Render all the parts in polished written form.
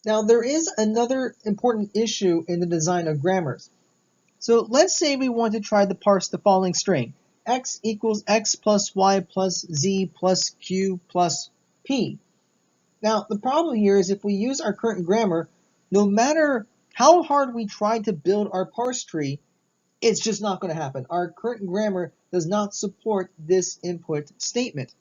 Now, there is another important issue in the design of grammars. So let's say we want to try to parse the following string, x equals x plus y plus z plus q plus p. Now, the problem here is if we use our current grammar, no matter how hard we try to build our parse tree, it's just not going to happen. Our current grammar does not support this input statement.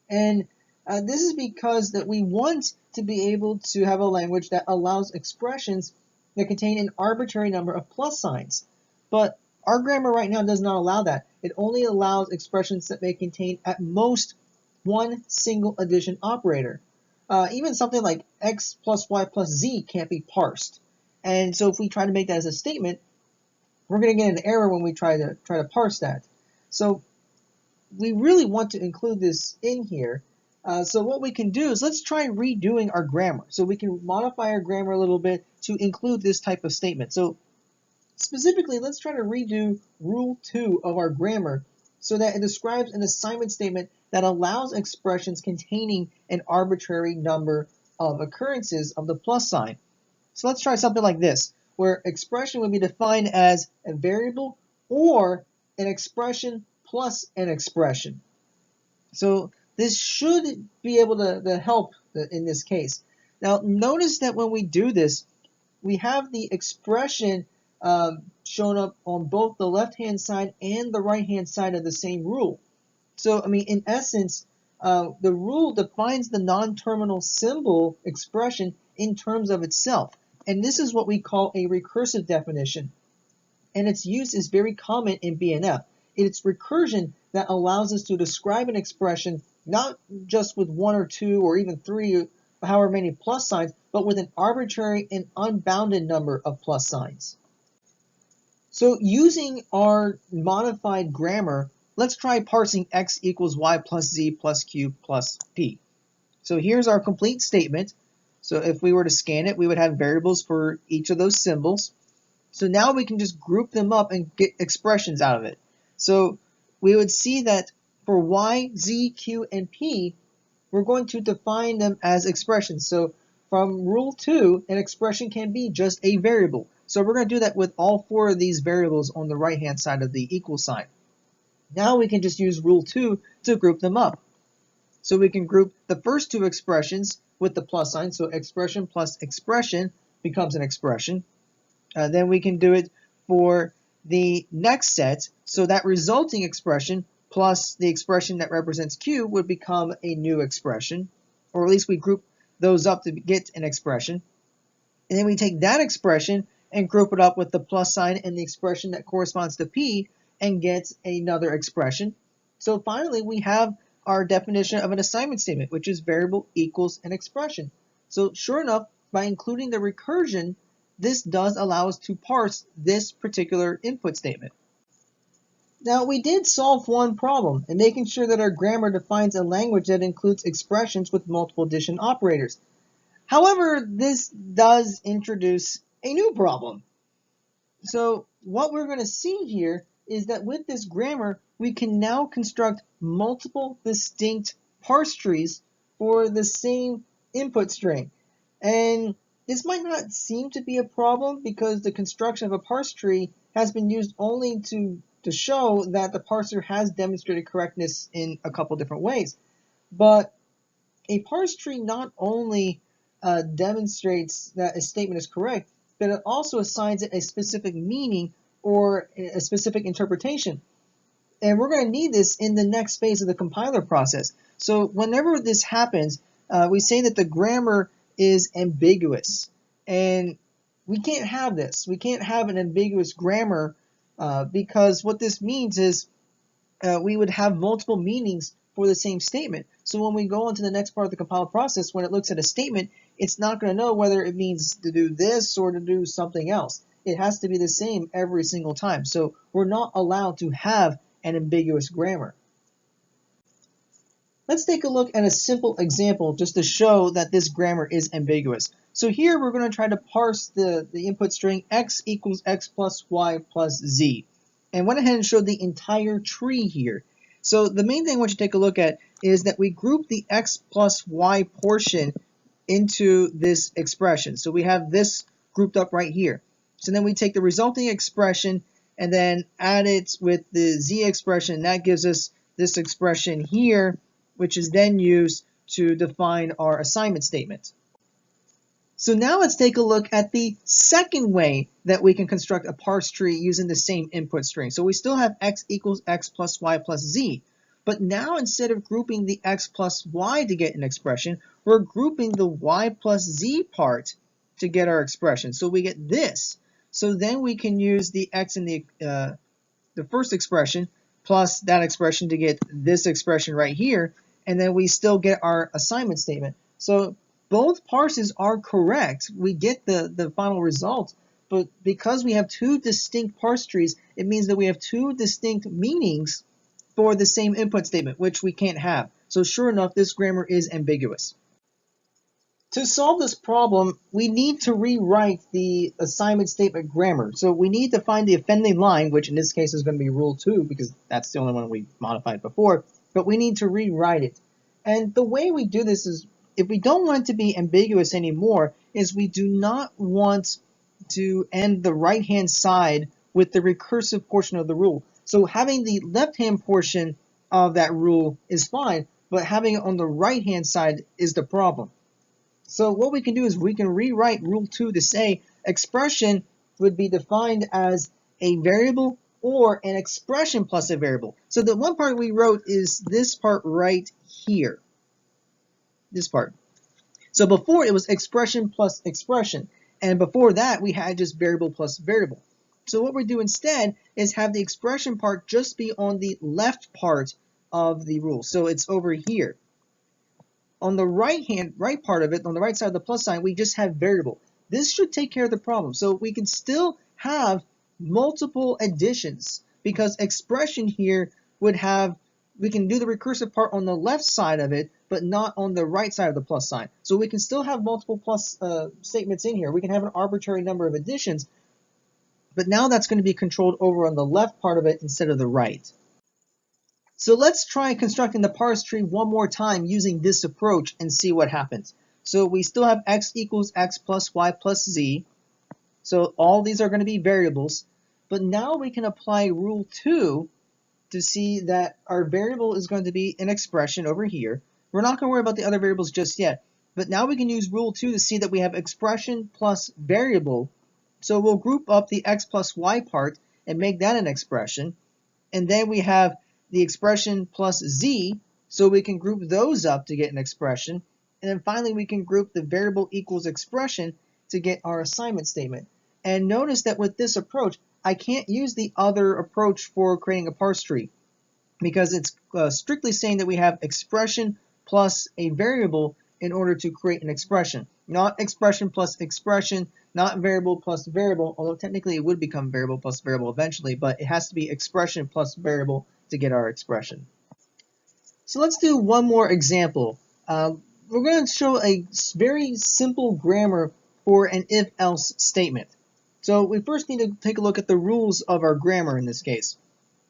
And this is because that we want to be able to have a language that allows expressions that contain an arbitrary number of plus signs. But our grammar right now does not allow that. It only allows expressions that may contain at most one single addition operator. Even something like x plus y plus z can't be parsed. And so if we try to make that as a statement, we're going to get an error when we try to parse that. So we really want to include this in here. So what we can do is let's try redoing our grammar. So we can modify our grammar a little bit to include this type of statement. So specifically, let's try to redo rule 2 of our grammar so that it describes an assignment statement that allows expressions containing an arbitrary number of occurrences of the plus sign. So let's try something like this, where expression would be defined as a variable or an expression plus an expression. So this should be able to help in this case. Now notice that when we do this, we have the expression shown up on both the left-hand side and the right-hand side of the same rule. So, I mean, in essence, the rule defines the non-terminal symbol expression in terms of itself. And this is what we call a recursive definition. And its use is very common in BNF. It's recursion that allows us to describe an expression not just with one or two or even three, however many plus signs, but with an arbitrary and unbounded number of plus signs. So using our modified grammar, let's try parsing x equals y plus z plus q plus p. So here's our complete statement. So if we were to scan it, we would have variables for each of those symbols. So now we can just group them up and get expressions out of it. So we would see that for y, z, q, and p, we're going to define them as expressions. So from rule 2, an expression can be just a variable. So we're going to do that with all 4 of these variables on the right-hand side of the equal sign. Now we can just use rule 2 to group them up. So we can group the first 2 expressions with the plus sign. So expression plus expression becomes an expression. Then we can do it for the next set. So that resulting expression plus the expression that represents q would become a new expression. Or at least we group those up to get an expression. And then we take that expression and group it up with the plus sign and the expression that corresponds to p and get another expression. So finally, we have our definition of an assignment statement, which is variable equals an expression. So sure enough, by including the recursion, this does allow us to parse this particular input statement. Now, we did solve one problem in making sure that our grammar defines a language that includes expressions with multiple addition operators. However, this does introduce a new problem. So what we're going to see here is that with this grammar, we can now construct multiple distinct parse trees for the same input string. And this might not seem to be a problem because the construction of a parse tree has been used only to show that the parser has demonstrated correctness in a couple different ways. But a parse tree not only demonstrates that a statement is correct, but it also assigns it a specific meaning or a specific interpretation. And we're going to need this in the next phase of the compiler process. So whenever this happens, we say that the grammar is ambiguous. And we can't have this. We can't have an ambiguous grammar because what this means is we would have multiple meanings for the same statement. So when we go on to the next part of the compiler process, when it looks at a statement, it's not going to know whether it means to do this or to do something else. It has to be the same every single time. So we're not allowed to have an ambiguous grammar. Let's take a look at a simple example just to show that this grammar is ambiguous. So here we're going to try to parse the input string x equals x plus y plus z. And went ahead and showed the entire tree here. So the main thing I want you to take a look at is that we group the x plus y portion into this expression. So we have this grouped up right here. So then we take the resulting expression and then add it with the z expression. That gives us this expression here, which is then used to define our assignment statement. So now let's take a look at the second way that we can construct a parse tree using the same input string. So we still have x equals x plus y plus z. But now instead of grouping the x plus y to get an expression, we're grouping the y plus z part to get our expression. So we get this. So then we can use the x in the first expression plus that expression to get this expression right here. And then we still get our assignment statement. So both parses are correct. We get the final result, but because we have two distinct parse trees, it means that we have two distinct meanings for the same input statement, which we can't have. So sure enough, this grammar is ambiguous. To solve this problem, we need to rewrite the assignment statement grammar. So we need to find the offending line, which in this case is going to be rule 2, because that's the only one we modified before, but we need to rewrite it. And the way we do this is, if we don't want it to be ambiguous anymore, is we do not want to end the right-hand side with the recursive portion of the rule. So having the left-hand portion of that rule is fine, but having it on the right-hand side is the problem. So what we can do is we can rewrite rule 2 to say expression would be defined as a variable or an expression plus a variable. So the one part we wrote is this part right here. This part. So before it was expression plus expression, and before that we had just variable plus variable. So what we do instead is have the expression part just be on the left part of the rule. So it's over here. On the right part of it, on the right side of the plus sign, we just have variable. This should take care of the problem. So we can still have multiple additions because expression here would have, we can do the recursive part on the left side of it, but not on the right side of the plus sign. So we can still have multiple plus statements in here. We can have an arbitrary number of additions, but now that's going to be controlled over on the left part of it instead of the right. So let's try constructing the parse tree one more time using this approach and see what happens. So we still have x equals x plus y plus z. So all these are going to be variables. But now we can apply rule 2 to see that our variable is going to be an expression over here. We're not going to worry about the other variables just yet. But now we can use rule 2 to see that we have expression plus variable. So we'll group up the x plus y part and make that an expression. And then we have the expression plus z, so we can group those up to get an expression. And then finally we can group the variable equals expression to get our assignment statement. And notice that with this approach, I can't use the other approach for creating a parse tree because it's strictly saying that we have expression plus a variable in order to create an expression. Not expression plus expression, not variable plus variable, although technically it would become variable plus variable eventually, but it has to be expression plus variable to get our expression. So let's do one more example. We're going to show a very simple grammar for an if-else statement. So we first need to take a look at the rules of our grammar in this case.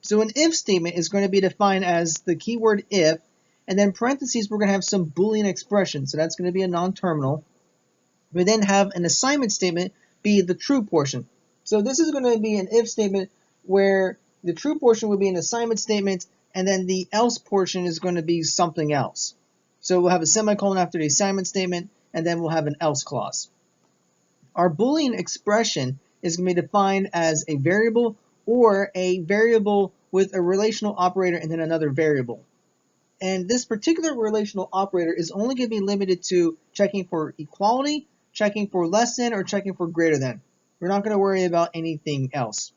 So an if statement is going to be defined as the keyword if, and then parentheses we're going to have some Boolean expression, so that's going to be a non-terminal. We then have an assignment statement be the true portion. So this is going to be an if statement where the true portion would be an assignment statement, and then the else portion is going to be something else. So we'll have a semicolon after the assignment statement, and then we'll have an else clause. Our Boolean expression is going to be defined as a variable or a variable with a relational operator and then another variable. And this particular relational operator is only going to be limited to checking for equality, checking for less than, or checking for greater than. We're not going to worry about anything else.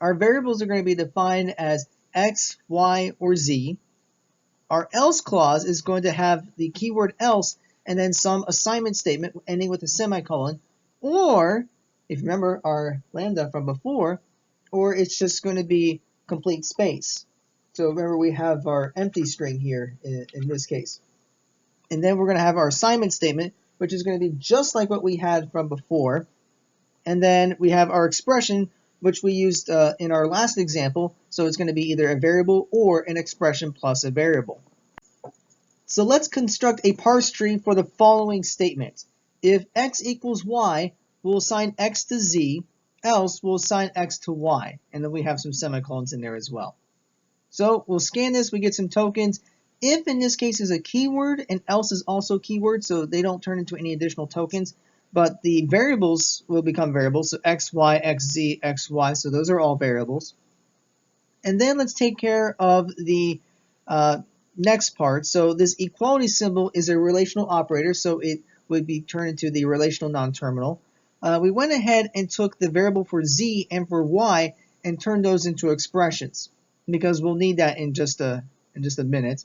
Our variables are going to be defined as x, y, or z. Our else clause is going to have the keyword else and then some assignment statement ending with a semicolon, or, if you remember our lambda from before, or it's just going to be complete space. So remember we have our empty string here in this case. And then we're going to have our assignment statement, which is going to be just like what we had from before. And then we have our expression, which we used in our last example. So it's going to be either a variable or an expression plus a variable. So let's construct a parse tree for the following statement. If x equals y, we'll assign x to z, else we'll assign x to y. And then we have some semicolons in there as well. So we'll scan this, we get some tokens. If in this case is a keyword and else is also keyword, so they don't turn into any additional tokens, but the variables will become variables, so x, y, x, z, x, y, so those are all variables. And then let's take care of the next part. So this equality symbol is a relational operator, so it would be turned into the relational non-terminal. We went ahead and took the variable for z and for y and turned those into expressions, because we'll need that in just a minute.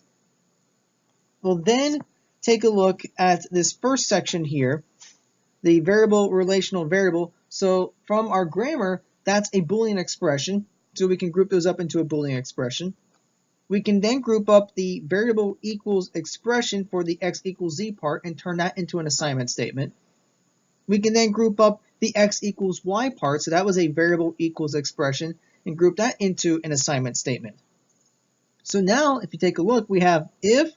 We'll then take a look at this first section here, the variable relational variable. So from our grammar, that's a Boolean expression, so we can group those up into a Boolean expression. We can then group up the variable equals expression for the x equals z part and turn that into an assignment statement. We can then group up the x equals y part, so that was a variable equals expression, and group that into an assignment statement. So now, if you take a look, we have if,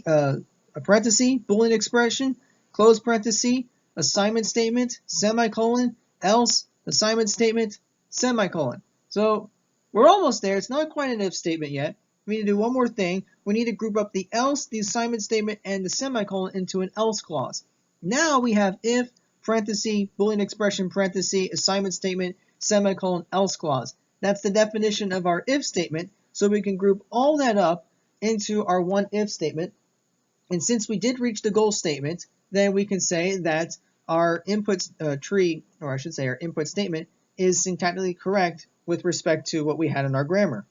a parenthesis, Boolean expression, close parenthesis, assignment statement, semicolon, else, assignment statement, semicolon. So we're almost there. It's not quite an if statement yet. We need to do one more thing. We need to group up the else, the assignment statement, and the semicolon into an else clause. Now we have if, parenthesis, Boolean expression, parenthesis, assignment statement, semicolon, else clause. That's the definition of our if statement. So we can group all that up into our one if statement. And since we did reach the goal statement, then we can say that our input tree, or I should say our input statement, is syntactically correct with respect to what we had in our grammar.